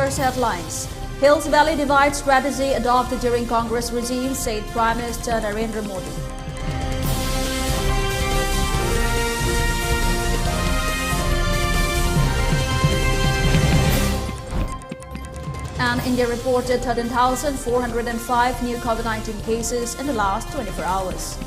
First headlines. Hills Valley Divide strategy adopted during Congress regime, said Prime Minister Narendra Modi. And India reported 13,405 new COVID-19 cases in the last 24 hours.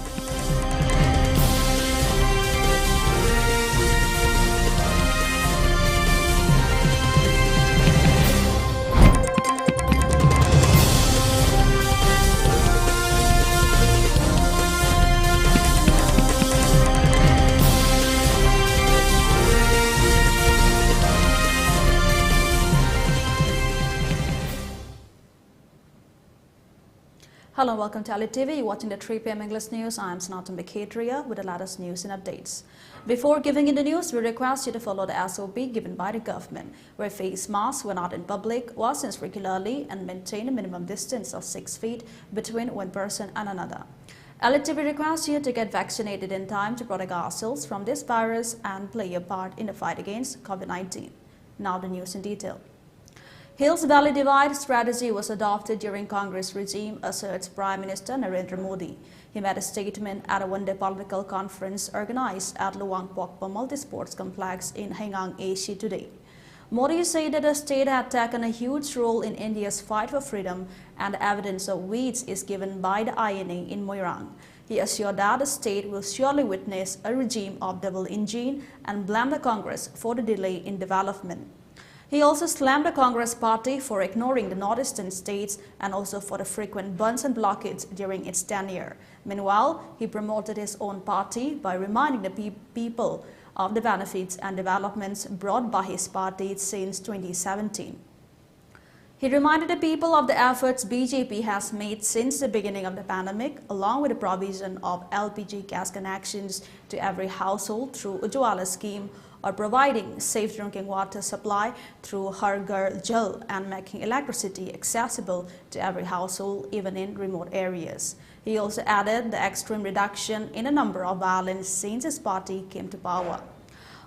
Hello and welcome to ELITETV. You're watching the 3 p.m. English News. I'm Sanatombi with the latest news and updates. Before giving in the news, we request you to follow the SOP given by the government. Wear face masks when out in public, wash hands regularly, and maintain a minimum distance of 6 feet between one person and another. ELITETV requests you to get vaccinated in time to protect ourselves from this virus and play your part in the fight against COVID-19. Now the news in detail. Hills Valley Divide strategy was adopted during Congress regime, asserts Prime Minister Narendra Modi. He made a statement at a one-day political conference organized at Luang Pokpa Multi-Sports Complex in Hengang, Asia today. Modi said that the state had taken a huge role in India's fight for freedom and the evidence of which is given by the INA in Moirang. He assured that the state will surely witness a regime of double engine and blamed the Congress for the delay in development. He also slammed the Congress party for ignoring the northeastern states and also for the frequent bunds and blockades during its tenure. Meanwhile, he promoted his own party by reminding the people of the benefits and developments brought by his party since 2017. He reminded the people of the efforts BJP has made since the beginning of the pandemic, along with the provision of LPG gas connections to every household through Ujjwala scheme, or providing safe drinking water supply through Har Ghar Jal and making electricity accessible to every household, even in remote areas. He also added the extreme reduction in the number of violence since his party came to power.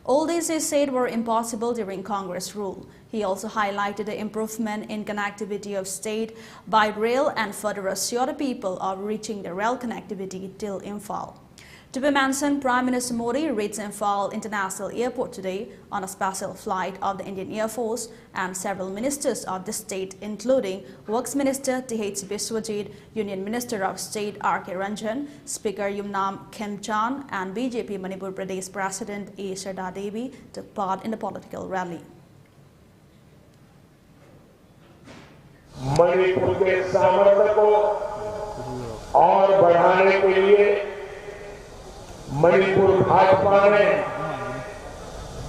All these, he said, were impossible during Congress rule. He also highlighted the improvement in connectivity of state by rail and further assured the people of reaching the rail connectivity till Imphal. To be mentioned, Prime Minister Modi reached Imphal International Airport today on a special flight of the Indian Air Force, and several ministers of the state, including Works Minister T.H. Biswajit, Union Minister of State R.K. Ranjan, Speaker Yumnam Khemchan, and BJP Manipur Pradesh President A. Sharda Devi took part in the political rally. Manipur के सामर्थ्य को और बढ़ाने के लिए मणिपुर भाजपा ने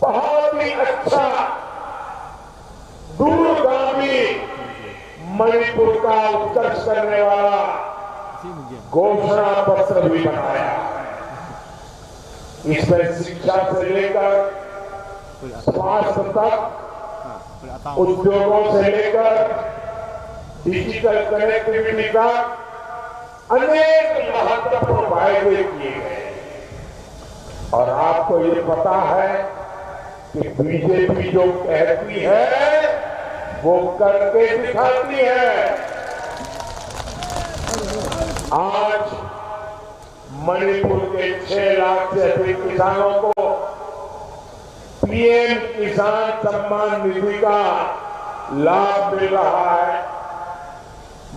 बहुत ही अच्छा दूरगामी मणिपुर का उत्कर्ष करने वाला घोषणा पत्र भी बनाया। इसमें शिक्षा से लेकर स्वास्थ्य तक, उद्योगों से लेकर डिजिटल कनेक्टिविटी का अनेक महत्वपूर्ण वायदे किए गए। और आपको ये पता है कि बीजेपी जो कहती है वो करके दिखाती है। आज मणिपुर के 6 लाख से अधिक किसानों को पीएम किसान सम्मान निधि का लाभ मिल रहा है।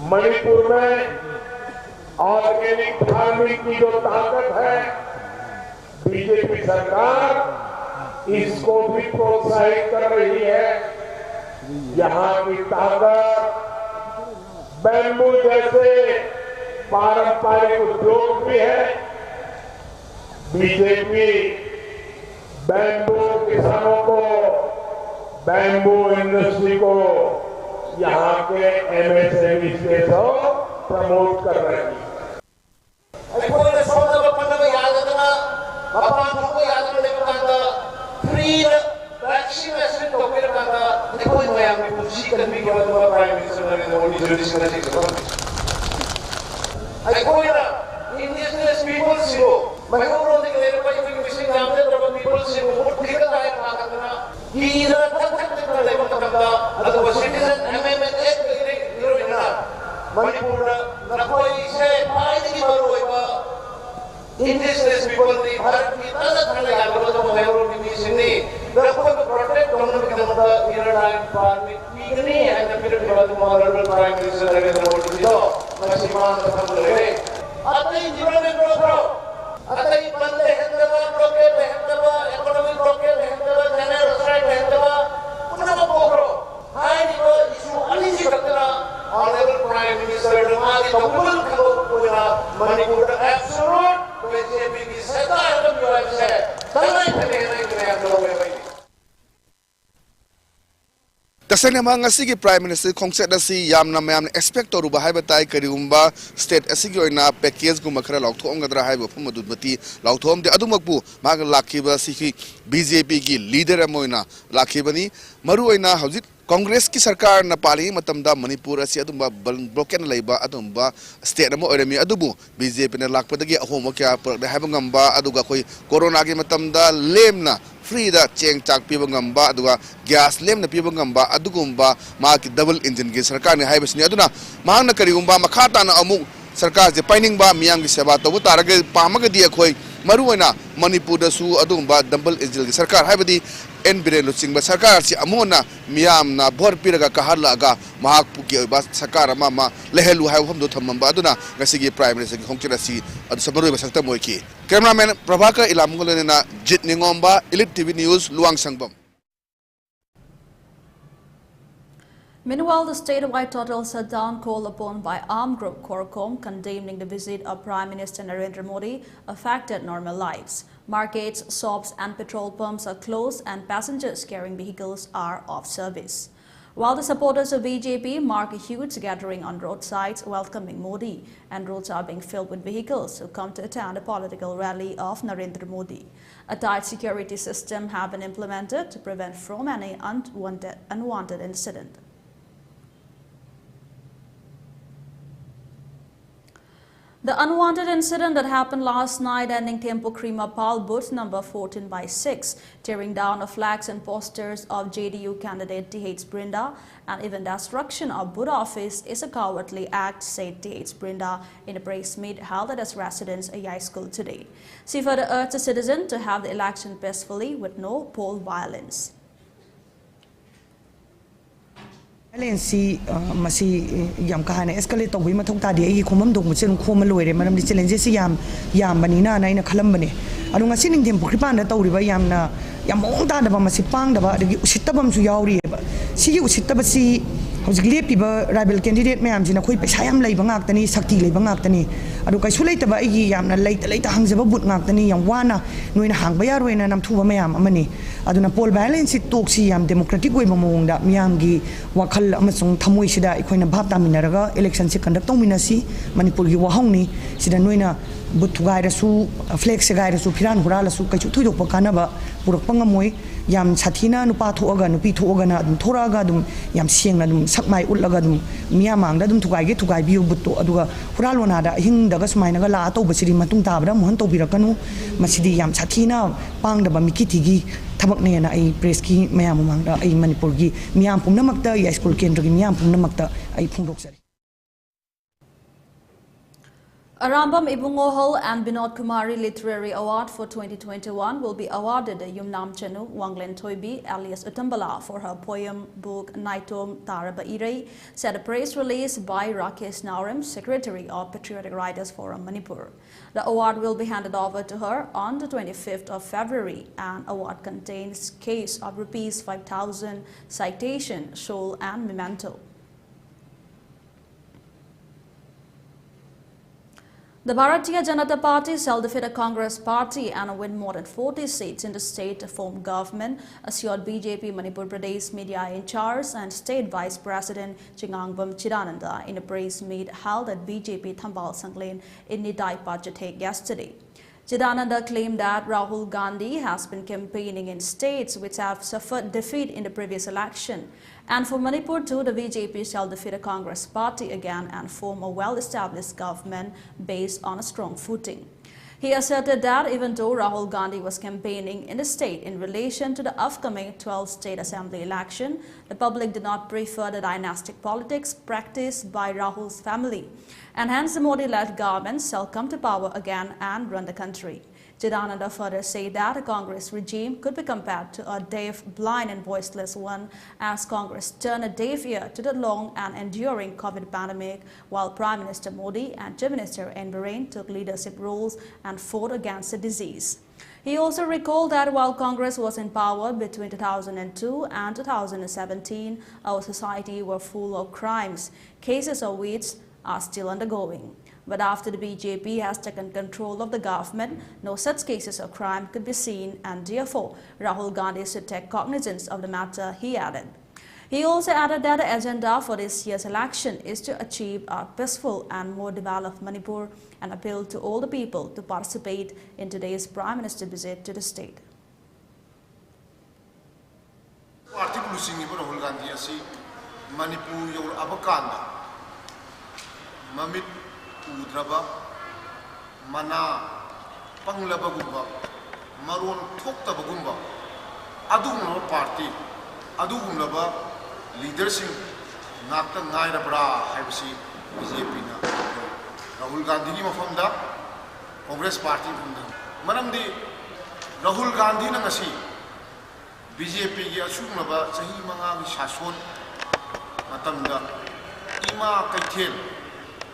मणिपुर में ऑर्गेनिक फार्मिंग की जो ताकत है, बीजेपी सरकार इसको भी प्रोत्साहित कर रही है। यहाँ की ताकत बैम्बू जैसे पारंपरिक उद्योग भी है। बीजेपी बैम्बू किसानों को, बैम्बू इंडस्ट्री को यहाँ के एमएसएमई से तो प्रमोट कर रही है। matamda adu citizen amendment act irina Manipur na koi se paidi maroi ba indigenous people ni Bharat ki tana thane agro to mayro ni sini the protect economic the irina parliament igni and the period of the honorable prime minister Narendra Modi do masiman thamle atai environment pro atai bande hendava blockade hendava economic blockade hendava general strike hendava punna pokro hai ni issue aliji katna honorable prime minister Modi kabul karo pura Manipur absolute BJP ki sarkar kam jo hai talai thane nahi agro hai Kasane mga sige Prime Minister kongset si yam na mayam expect to ruba hai batai kariumba state asigi oina package guma khara laukthom gadra hai bo phumadu bati laukthom de adumakbu mag lakhiba si BJP ki leader amoina lakhibani maru oina hojit Congress ki sarkar na pali matamda Manipur asi adumba blockade leiba adumba state amo oremi adubu BJP na lakpadagi ahoma kya prakda hai ngamba aduga koi corona gi matamda lemna free da cheng chak piba ngamba aduga gas lem na piba ngamba adugumba ma ki double engine gi sarkar ni haibasni aduna ma na karigumba makhata na amu sarkar je paining ba miyang gi seba to tarage pamaga di khoi maru oina Manipur da su adumba double engine gi sarkar haibadi en biren luching ba sarkar si amona miyam na bor piraga kahala ga mahak puki ba sarkar ma lehelu hai hom do thammamba aduna ngasigi prime minister gi hongchira si adu sabaru ba sakta moiki cameraman Prabhakar Ilamungolene na Jit Ningomba Elite TV News Luang Sangbam. Meanwhile, the statewide total shutdown called upon by armed group Corcom condemning the visit of Prime Minister Narendra Modi affected normal lives. Markets, shops and petrol pumps are closed and passengers carrying vehicles are off service. While the supporters of BJP mark a huge gathering on roadsides welcoming Modi, and roads are being filled with vehicles who come to attend a political rally of Narendra Modi. A tight security system has been implemented to prevent from any unwanted incident. The unwanted incident that happened last night ending Tempo Krima Pal booth number 14/6, tearing down of flags and posters of JDU candidate TH Brinda and even destruction of booth office is a cowardly act, said TH Brinda in a press meet held at his residence at Yai School today. She further urged the citizen to have the election peacefully with no poll violence. Violence masi yam kahane escalate to wi mathong ta de gi khomam dong muchen khoma loire manam di challenges yam bani na na ina khalam bane anu ngasi ning dem pukripan da tawri ba yam na yam mong ta da ba masi pang da ba de usitabam su yauri ba si usitab si hojik lepi ba rival candidate mayam jina khoi paisa yam lei ba ngak tani sakti lei ba ngak tani adu kai su lei ta ba igi yam na lei ta hangjaba but ngak tani yam wana noina hang ba yar wena nam thuba mayam amani aduna poll balance tok si yam democratic way mamong da miyam gi wakhal amasung thamoi sida ikoina bhab taminaraga election se conduct tongminasi Manipur gi wahong ni sida noina buthugai rasu flex gai rasu phiran hurala su kai chu thuidok pa kana ba purak pangamoi yam sathina nupa thoaga nupi thoaga na dum thoraga dum yam siengna dum sakmai utlaga dum miyamang da dum thugai ge thugai biu butto aduga huralona da hing daga smaina ga la to basiri matung tabra mohan to birakanu masidi yam sathina pang da ba mikiti gi thabak ne na ai press ki mayam mang da ai Manipur gi miyam pumnamakta ya school kendra gi miyam pumnamakta ai phungdok sari Arambam Ibungohol and Binod Kumari Literary Award for 2021 will be awarded to Yumnam Chenu Wanglen Toibi alias Utambala for her poem book Naitom Taraba Irei, said a press release by Rakesh Naurim, Secretary of Patriotic Writers Forum Manipur. The award will be handed over to her on the 25th of February, and award contains case of rupees 5,000, citation, shawl and memento. The Bharatiya Janata Party shall defeat a Congress party and win more than 40 seats in the state to form government, assured BJP Manipur Pradesh media in charge and State Vice President Chingangbam Chidananda in a press meet held at BJP Thambal Sanglen in Nidai Pajatek yesterday. Chidananda claimed that Rahul Gandhi has been campaigning in states which have suffered defeat in the previous election. And for Manipur too, the BJP shall defeat a Congress party again and form a well-established government based on a strong footing. He asserted that even though Rahul Gandhi was campaigning in the state in relation to the upcoming 12th state assembly election, the public did not prefer the dynastic politics practiced by Rahul's family, and hence the Modi-led government shall come to power again and run the country. Chidananda further said that the Congress regime could be compared to a deaf, blind and voiceless one, as Congress turned a deaf ear to the long and enduring COVID pandemic, while Prime Minister Modi and Chief Minister N. Biren took leadership roles and fought against the disease. He also recalled that while Congress was in power between 2002 and 2017, our society were full of crimes, cases of which are still undergoing. But after the BJP has taken control of the government, no such cases of crime could be seen, and therefore Rahul Gandhi should take cognizance of the matter, he added. He also added that the agenda for this year's election is to achieve a peaceful and more developed Manipur, and appealed to all the people to participate in today's Prime Minister visit to the state. Rahul Gandhi asi Manipur yor abakanda mamit udraba mana panglaba gumba maron thokta bagumba adugumba party adugumba leadership ngakta ngaira bra haibsi BJP na Rahul Gandhi ki mafamda Congress party fumda manamdi Rahul Gandhi na ngasi BJP ki asumaba sahi manga gi shason matamda ima kaithel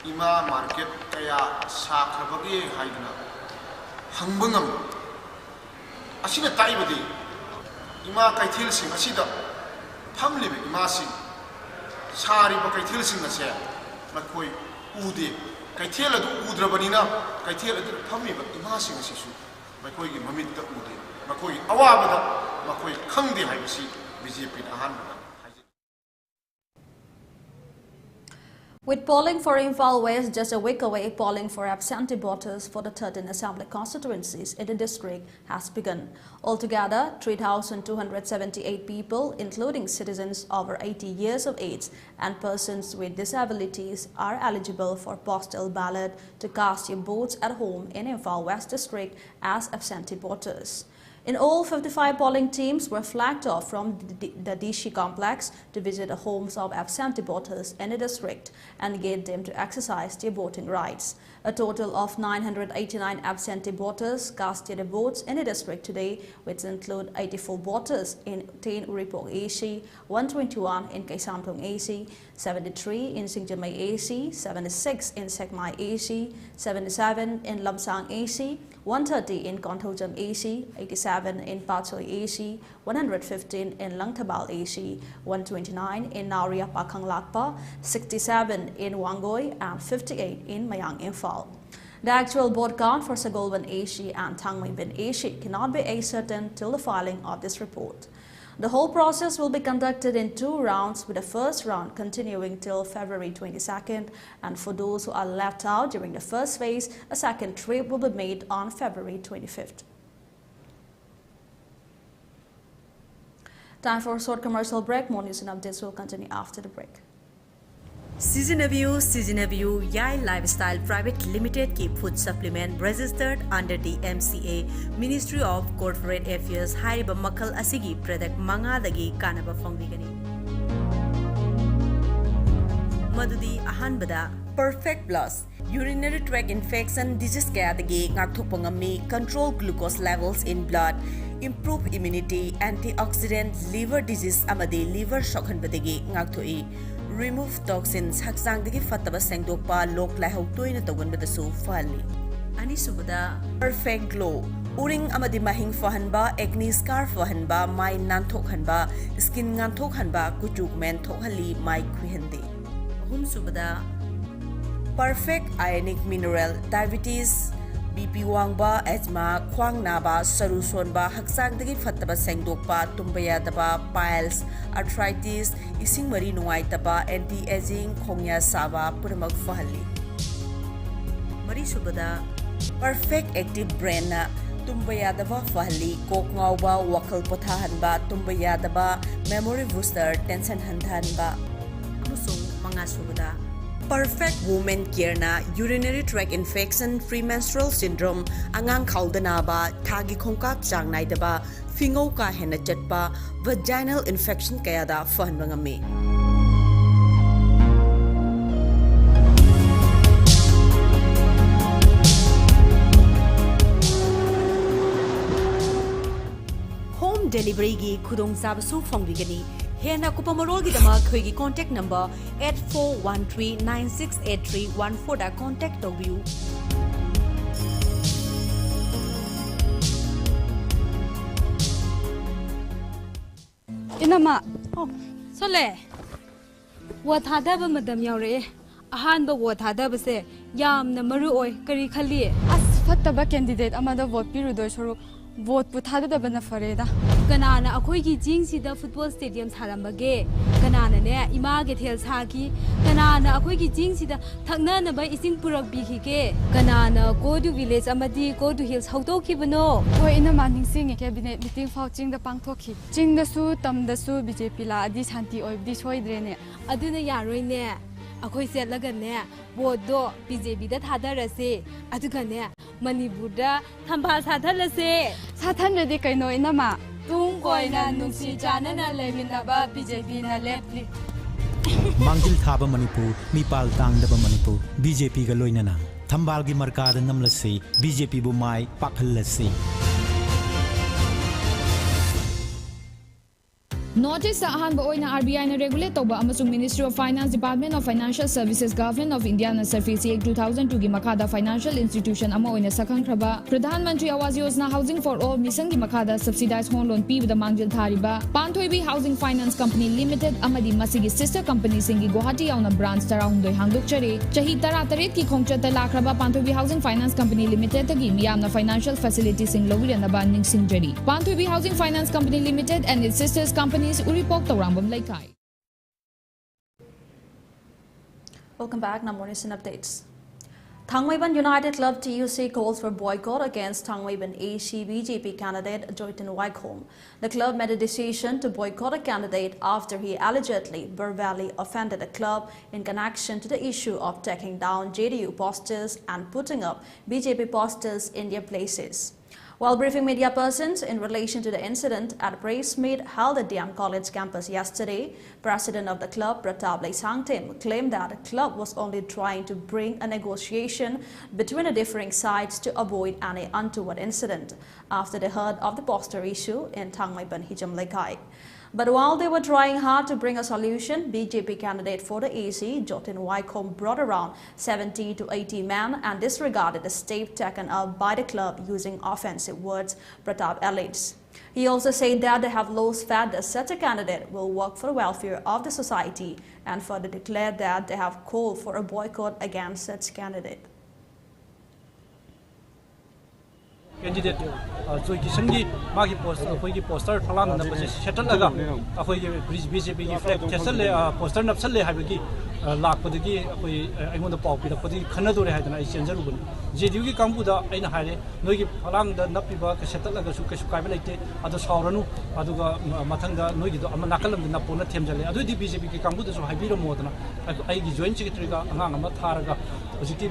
ima market kaya sakrabagi haidna hangbangam asina taibadi ima kaithil sing asida thamlibe ima sing sari ba kaithil sing ase makoi ude kaithil adu udrabanina kaithil adu thamliba ima sing asisu makoi gi mamitta ude makoi awabada makoi khangdi haibasi BJP na hanba. With polling for Imphal West just a week away, polling for absentee voters for the 13 assembly constituencies in the district has begun. Altogether, 3,278 people, including citizens over 80 years of age and persons with disabilities, are eligible for postal ballot to cast your votes at home in Imphal West district as absentee voters. In all, 55 polling teams were flagged off from the DC complex to visit the homes of absentee voters in the district and get them to exercise their voting rights. A total of 989 absentee voters cast their votes in the district today, which include 84 voters in 10 Uripong AC, 121 in Kaisantong AC, 73 in Singjamay AC, 76 in Sekmai AC, 77 in Lamsang AC, 130 in Konthojam AC, 87 in Patsoy AC, 115 in Langtabal AC, 129 in Nauria Pakang Lakpa, 67 in Wangoy, and 58 in Mayang Imphal. The actual vote count for Sagolban AC and Tangmaybin AC cannot be ascertained till the filing of this report. The whole process will be conducted in 2 rounds, with the first round continuing till February 22nd, and for those who are left out during the first phase, a second trip will be made on February 25th. Time for a short commercial break. More news and updates will continue after the break. Season View Yai Lifestyle Private Limited की food supplement registered under the MCA Ministry of Corporate Affairs हाइरिबा मखल असिगी product मंगादगी कानबा फंगबिगनी मदुदी अहानबदा Perfect Plus urinary tract infection disease kayadagi ngakthokpa ngami control glucose levels in blood improve immunity antioxidant liver disease amadi liver sokhanbadagi ngakthoi remove toxins haksangdagi fataba sengdokpa lok laihau toina tawanbadasu fali ani subada Perfect Glow uring amadi mahing fahanba acne scar fahanba mai nanthokhanba skin nganthokhanba kuchuk men thokhali mai khwihande hum subada Perfect Ionic Mineral Diabetes BP wangba asthma khwang naba saru sonba haksangdagi fataba sengdokpa tumbayadaba piles arthritis ising mari nuaitaba anti aging khongya saba puramak fahali mari subada Perfect Active Brain na tumbayadaba fahali kok ngawba wakal pothahanba tumbayadaba memory booster tension handhanba amusung mga subada Perfect Woman Care na urinary tract infection, premenstrual syndrome, angang khaudanaba, thagi khongkap chang naidaba, fingau ka hena chatpa, vaginal infection kaya da fahan bangami. Home delivery gi khudong sabasu phongbigani. Hena kupamarol gi dama khoi contact number 8413968314 da contact tobiu. Inama, Sole, what had ever Madame Yore? A hand of what had ever say, Yam Namaru oi, Kari Kali. As Fataba candidate, a mother vote period or vote put had the Benafareda. Ganana, a quickie jinx the football stadiums Harambage, Ganana, Imaget Hills Haki, Ganana, a quickie jinx the Tagnana by Ising Purak Bihike, Ganana, go to village Amadi, go to hills, how to keep no. Or in a manning singing cabinet meeting fouching the Pangtoki, Jing the Su, Tam the Su, BJP, this Hanti or this way drene. Aduna Yarine, a quite lagane, Bodo, BJP that had a say, Adugane, Manibuda, Tampas had a say, Satan de Kaino inama. Tung koina nungsi jana na leminaba BJP na lepli. Mangjil thaba Manipur, Mipal tang daba Manipur, BJP ga loinana. Thambal gi markada namlasi, BJP bu mai pakhalasi. Notice ahan ba oina RBI na regulate toba amasung Ministry of Finance, Department of Financial Services, Government of India na Surface Act 2002 gi makada financial institution ama oina sakang kraba Pradhan Mantri Awas Yojana Housing for All misang gi makada subsidized home loan pi with mangjil thariba Panthoibi Housing Finance Company Limited amadi masigi sister company singi Guwahati yauna branch tarahundoi hangdokchare chahi tara-taret ki khongchata lakraba Panthoibi Housing Finance Company Limited tagi miyamna financial facilities sing lowiranaba ningsingjari Panthoibi Housing Finance Company Limited and its sisters companies uripok tawrambam laikai. Welcome back. Now more news and updates. Thangmaiban United Club TUC calls for boycott against Thangmaiban AC BJP candidate Joyton Waikholm. The club made a decision to boycott a candidate after he allegedly verbally offended the club in connection to the issue of taking down JDU posters and putting up BJP posters in their places. While briefing media persons in relation to the incident at a press meet held at DM College campus yesterday, President of the club, Pratap Sangtim, claimed that the club was only trying to bring a negotiation between the differing sides to avoid any untoward incident after they heard of the poster issue in Thangmaiban Hijam Lekai. But while they were trying hard to bring a solution, BJP candidate for the AC, Joyton Waikholm, brought around 70 to 80 men and disregarded the step taken up by the club using offensive words, Pratap alleged. He also said that they have lost faith that such a candidate will work for the welfare of the society and further declared that they have called for a boycott against such candidate. Candidate Joy Kisangi, Magi poster, Talan, and the Shatalaga, BJP flag, Chesale, poster Napsale, Habiki, Lak Podigi, I want the pop with a Podi Canado had an Asian Zeruban. Jeduki Kambuda, in Hale, Nogi Palang, the Napiba, Shatalaga, Sukabilate, Ado Sauranu, Aduga Matanga, Nogi, Amanakalam, the Napona Temjale, Adu BJP Kambuda, so Habiro Modana, I joined Secretary Angama Taraga, Ojiki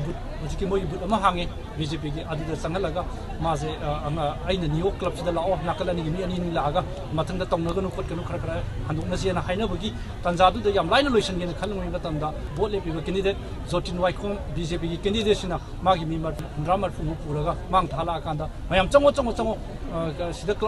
Moy Mahangi, BJP, Adu Sangalaga, Maze, in the new clubs, the law of Nakalani, and Laga, Matanga Tongan, Kotkan, and Naziana Hainabuki, Tanzadu, the young line relation in the Kalumi Batanda, Bole people candidate, Joyton Waikholm, BJP candidate, Magimi, drummer from Mupuraga, Mang Talakanda. I am somewhat the club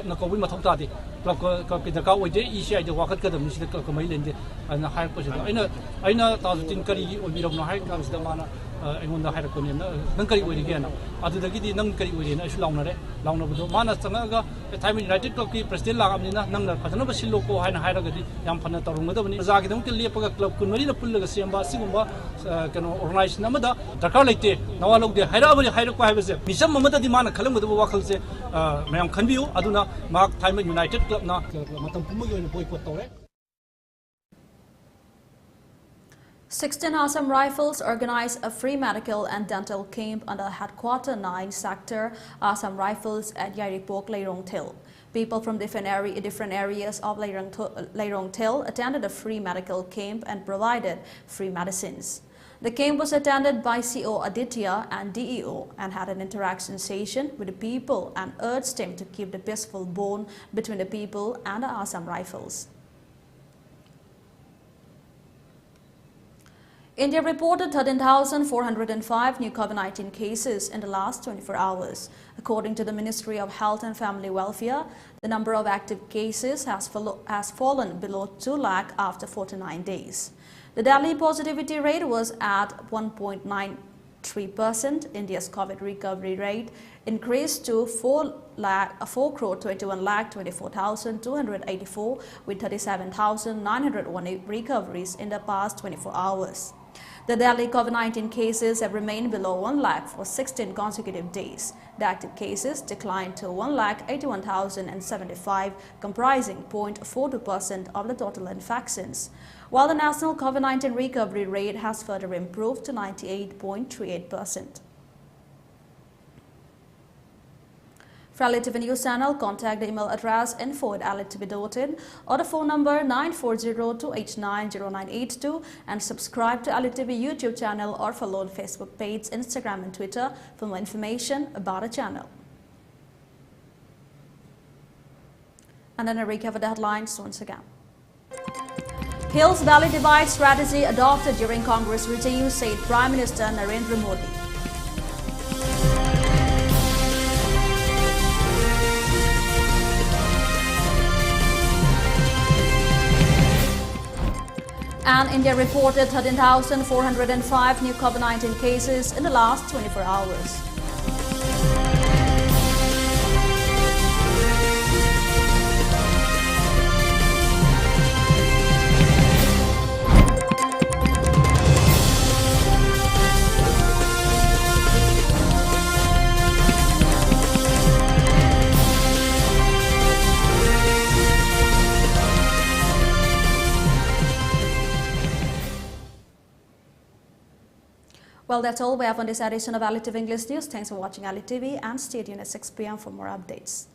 Nakawima Totati, Club the Cow, Asia, the Wakat Kadam, the Club Commander, and the high position. I know Thousand Curry will be of no high comes the mana. I want the Harakonian, Nankari with again. Other the Gidi Nankari with an Ishlaunare, Launabo, Mana Sanaga, the time United Club, President Lamina, Nanga, Patanova Siloko, and Haragadi, Yampanator, Zaki, the Uncle Leopold Club, Kunmarina Pulaga, Simba, Simba, can organize Namada, Dakalite, now I look the Harabi, Harako, Misam Mamada Dimana, Kalam with the Wakals, Mayam Kanbu, Aduna, Mark Time United Club, now Matampumu and Boycott. 16 Assam Rifles organized a free medical and dental camp under Headquarter 9 Sector Assam Rifles at Yaripok, Leirong Til. People from different areas of Leirong Til attended a free medical camp and provided free medicines. The camp was attended by CO Aditya and DEO and had an interaction session with the people and urged them to keep the peaceful bond between the people and the Assam Rifles. India reported 13,405 new COVID-19 cases in the last 24 hours. According to the Ministry of Health and Family Welfare, the number of active cases has fallen below 2 lakh after 49 days. The daily positivity rate was at 1.93%. India's COVID recovery rate increased to 4,21,24,284 with 37,901 recoveries in the past 24 hours. The Delhi COVID-19 cases have remained below 1 lakh for 16 consecutive days. The active cases declined to 1,81,075, comprising 0.42% of the total infections, while the national COVID-19 recovery rate has further improved to 98.38%. For ELITETV News Channel, contact the email address info@elitv.in or the phone number 940-289-0982 and subscribe to ELITETV YouTube channel or follow the Facebook page, Instagram and Twitter for more information about the channel. And then a recap of the headlines once again. Hills Valley Divide strategy adopted during Congress review, said Prime Minister Narendra Modi. And India reported 13,405 new COVID-19 cases in the last 24 hours. Well, that's all we have on this edition of ELITETV English News. Thanks for watching ELITETV and stay tuned at 6 p.m. for more updates.